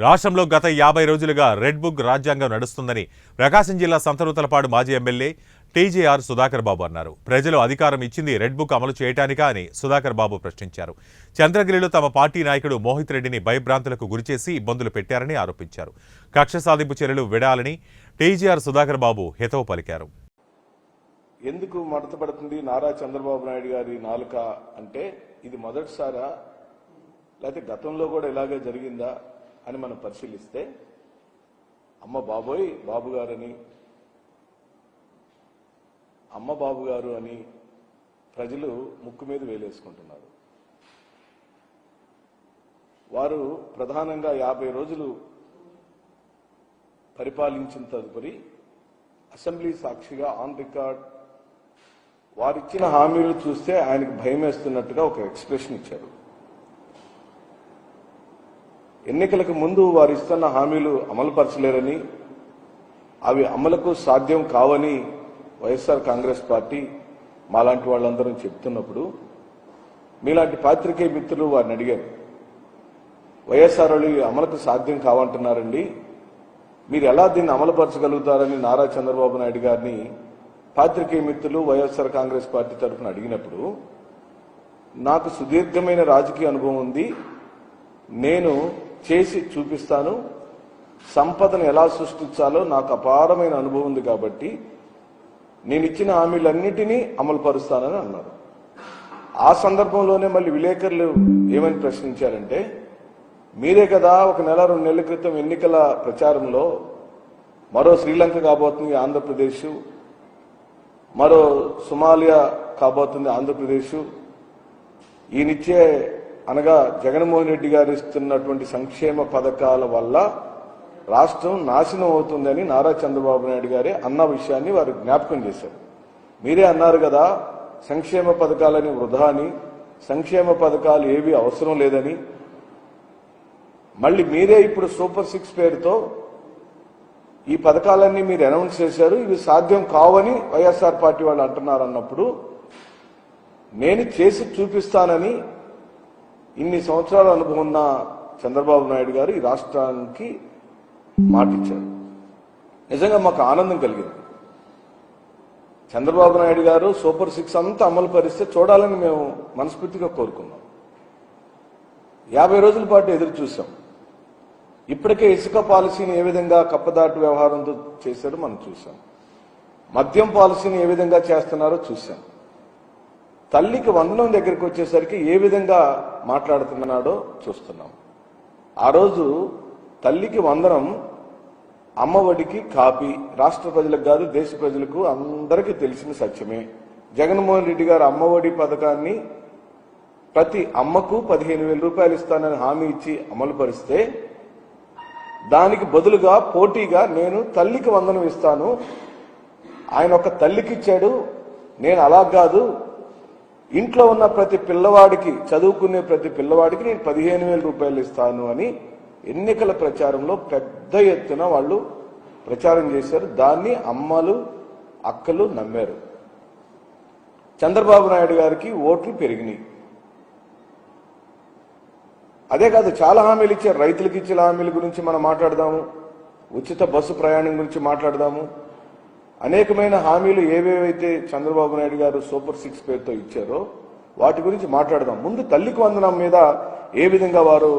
రాష్ట్రంలో గత 50 రోజులుగా రెడ్ బుక్ రాజ్యాంగం నడుస్తుందని ప్రకాశం జిల్లా సంతనూతలపాడు మాజీ ఎమ్మెల్యే టీజేఆర్ సుధాకర్ బాబు అన్నారు. ప్రజలు అధికారం ఇచ్చింది రెడ్ బుక్ అమలు చేయటానికా అని సుధాకర్ బాబు ప్రశ్నించారు. చంద్రగిరిలో తమ పార్టీ నాయకుడు మోహిత్ రెడ్డిని భయభ్రాంతులకు గురిచేసి ఇబ్బందులు పెట్టారని ఆరోపించారు. కక్ష సాధింపు చర్యలు విడాలని టీజేఆర్ సుధాకర్ బాబు హితవు పలికారు. ఎందుకు మడతపడుతుంది నారా చంద్రబాబు నాయుడు గారి నాలుక అంటే ఇది మొదటిసారా లేకపోతే గతంలో కూడా ఇలాగే జరిగిందా అని మనం పరిశీలిస్తే అమ్మ బాబోయ్ బాబు గారని అమ్మ బాబు గారు అని ప్రజలు ముక్కు మీద వేలేసుకుంటున్నారు. వారు ప్రధానంగా 50 రోజులు పరిపాలించిన తదుపరి అసెంబ్లీ సాక్షిగా ఆన్ రికార్డ్ వారిచ్చిన హామీలు చూస్తే ఆయనకు భయం వేస్తున్నట్టుగా ఒక ఎక్స్ప్రెషన్ ఇచ్చారు. ఎన్నికలకు ముందు వారు ఇస్తున్న హామీలు అమలుపరచలేరని అవి అమలుకు సాధ్యం కావని వైఎస్ఆర్ కాంగ్రెస్ పార్టీ మాలాంటి వాళ్ళందరూ చెప్తున్నప్పుడు మీలాంటి పాత్రికేయ మిత్రులు వారిని అడిగారు, వైఎస్ఆర్ అమలుకు సాధ్యం కావంటున్నారండి, మీరు ఎలా దీన్ని అమలుపరచగలుగుతారని నారా చంద్రబాబు నాయుడు గారిని పాత్రికేయ మిత్రులు వైఎస్ఆర్ కాంగ్రెస్ పార్టీ తరఫున అడిగినప్పుడు నాకు సుదీర్ఘమైన రాజకీయ అనుభవం ఉంది, నేను చేసి చూపిస్తాను, సంపదను ఎలా సృష్టించాలో నాకు అపారమైన అనుభవం ఉంది కాబట్టి నేను ఇచ్చిన హామీలన్నిటినీ అమలు పరుస్తానని అన్నారు. ఆ సందర్భంలోనే మళ్ళీ విలేకరులు ఏమని ప్రశ్నించారంటే, మీరే కదా 1 నెల 2 నెలల క్రితం ఎన్నికల ప్రచారంలో మరో శ్రీలంక కాబోతుంది ఆంధ్రప్రదేశ్, మరో సోమాలియా కాబోతుంది ఆంధ్రప్రదేశ్, ఈయనిచ్చే అనగా జగన్మోహన్ రెడ్డి గారు ఇస్తున్నటువంటి సంక్షేమ పథకాల వల్ల రాష్ట్రం నాశనం అవుతుందని నారా చంద్రబాబు నాయుడు గారే అన్న విషయాన్ని వారు జ్ఞాపకం చేశారు. మీరే అన్నారు కదా సంక్షేమ పథకాలని వృధా అని, సంక్షేమ పథకాలు ఏవి అవసరం లేదని, మళ్ళీ మీరే ఇప్పుడు సూపర్ 6 పేరుతో ఈ పథకాలన్నీ మీరు అనౌన్స్ చేశారు, ఇవి సాధ్యం కావని వైఎస్ఆర్ పార్టీ వాళ్ళు అంటున్నారు. అన్నప్పుడు నేను చేసి చూపిస్తానని ఇన్ని సంవత్సరాల అనుభవం ఉన్న చంద్రబాబు నాయుడు గారు ఈ రాష్ట్రానికి మాటిచ్చారు. నిజంగా మాకు ఆనందం కలిగింది. చంద్రబాబు నాయుడు గారు సూపర్ 6 అంతా అమలు పరిస్తే చూడాలని మేము మనస్ఫూర్తిగా కోరుకున్నాం. 50 రోజుల పాటు ఎదురు చూసాం. ఇప్పటికే ఇసుక పాలసీని ఏ విధంగా కప్పదాటు వ్యవహారంతో చేశారో మనం చూసాం. మద్యం పాలసీని ఏ విధంగా చేస్తున్నారో చూసాం. తల్లికి వందనం దగ్గరికి వచ్చేసరికి ఏ విధంగా మాట్లాడుతున్నాడో చూస్తున్నాం. ఆ రోజు తల్లికి వందనం అమ్మఒడికి కాపీ రాష్ట్ర ప్రజలకు కాదు దేశ ప్రజలకు అందరికీ తెలిసిన సత్యమే. జగన్మోహన్ రెడ్డి గారు అమ్మఒడి పథకాన్ని ప్రతి అమ్మకు 15,000 రూపాయలు ఇస్తానని హామీ ఇచ్చి అమలు పరిస్తే దానికి బదులుగా పోటీగా నేను తల్లికి వందనం ఇస్తాను, ఆయన ఒక తల్లికి ఇచ్చాడు, నేను అలా కాదు ఇంట్లో ఉన్న ప్రతి పిల్లవాడికి చదువుకునే ప్రతి పిల్లవాడికి నేను 15,000 రూపాయలు ఇస్తాను అని ఎన్నికల ప్రచారంలో పెద్ద ఎత్తున వాళ్ళు ప్రచారం చేశారు. దాన్ని అమ్మలు అక్కలు నమ్మారు. చంద్రబాబు నాయుడు గారికి ఓట్లు పెరిగినాయి. అదే కాదు చాలా హామీలు ఇచ్చారు. రైతులకు ఇచ్చిన హామీల గురించి మనం మాట్లాడదాము, ఉచిత బస్సు ప్రయాణం గురించి మాట్లాడదాము, అనేకమైన హామీలు ఏవేవైతే చంద్రబాబు నాయుడు గారు సూపర్ 6 పేరుతో ఇచ్చారో వాటి గురించి మాట్లాడదాం. ముందు తల్లికి వందనం మీద ఏ విధంగా వారు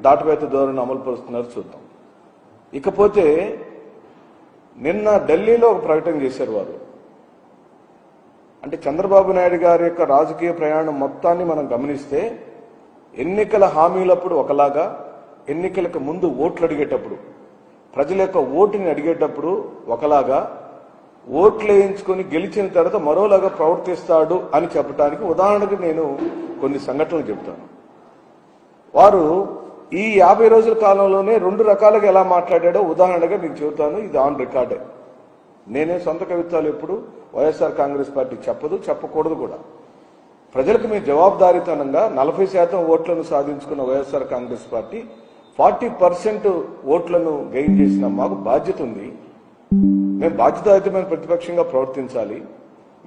దాటివేత ధోరణి అమలు పరుస్తున్నారో చూద్దాం. ఇకపోతే నిన్న ఢిల్లీలో ఒక ప్రకటన చేశారు వారు. అంటే చంద్రబాబు నాయుడు గారి యొక్క రాజకీయ ప్రయాణం మొత్తాన్ని మనం గమనిస్తే ఎన్నికల హామీలప్పుడు ఒకలాగా, ఎన్నికలకు ముందు ఓట్లు అడిగేటప్పుడు ప్రజల యొక్క ఓటుని అడిగేటప్పుడు ఒకలాగా, ఓట్లు వేయించుకొని గెలిచిన తర్వాత మరోలాగా ప్రవర్తిస్తాడు అని చెప్పడానికి ఉదాహరణకు నేను కొన్ని సంఘటనలు చెప్తాను. వారు ఈ 50 రోజుల కాలంలోనే 2 రకాలుగా ఎలా మాట్లాడాడో ఉదాహరణగా నేను చెబుతాను. ఇది ఆన్ రికార్డే. నేనే సొంత కవిత్వాలు ఎప్పుడు వైఎస్ఆర్ కాంగ్రెస్ పార్టీ చెప్పదు, చెప్పకూడదు కూడా. ప్రజలకు మేము జవాబుదారీతనంగా 40% ఓట్లను సాధించుకున్న వైఎస్ఆర్ కాంగ్రెస్ పార్టీ 40% ఓట్లను గెయిన్ చేసిన మాకు బాధ్యత ఉంది. మేము బాధ్యతాయుతమైన ప్రతిపక్షంగా ప్రవర్తించాలి.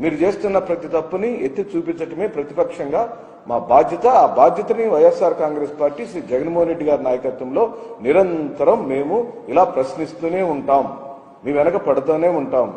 మీరు చేస్తున్న ప్రతి తప్పుని ఎత్తి చూపించటమే ప్రతిపక్షంగా మా బాధ్యత. ఆ బాధ్యతని వైఎస్ఆర్ కాంగ్రెస్ పార్టీ శ్రీ జగన్మోహన్ రెడ్డి గారి నాయకత్వంలో నిరంతరం మేము ఇలా ప్రశ్నిస్తూనే ఉంటాం, మీ వెనక పడుతూనే ఉంటాం.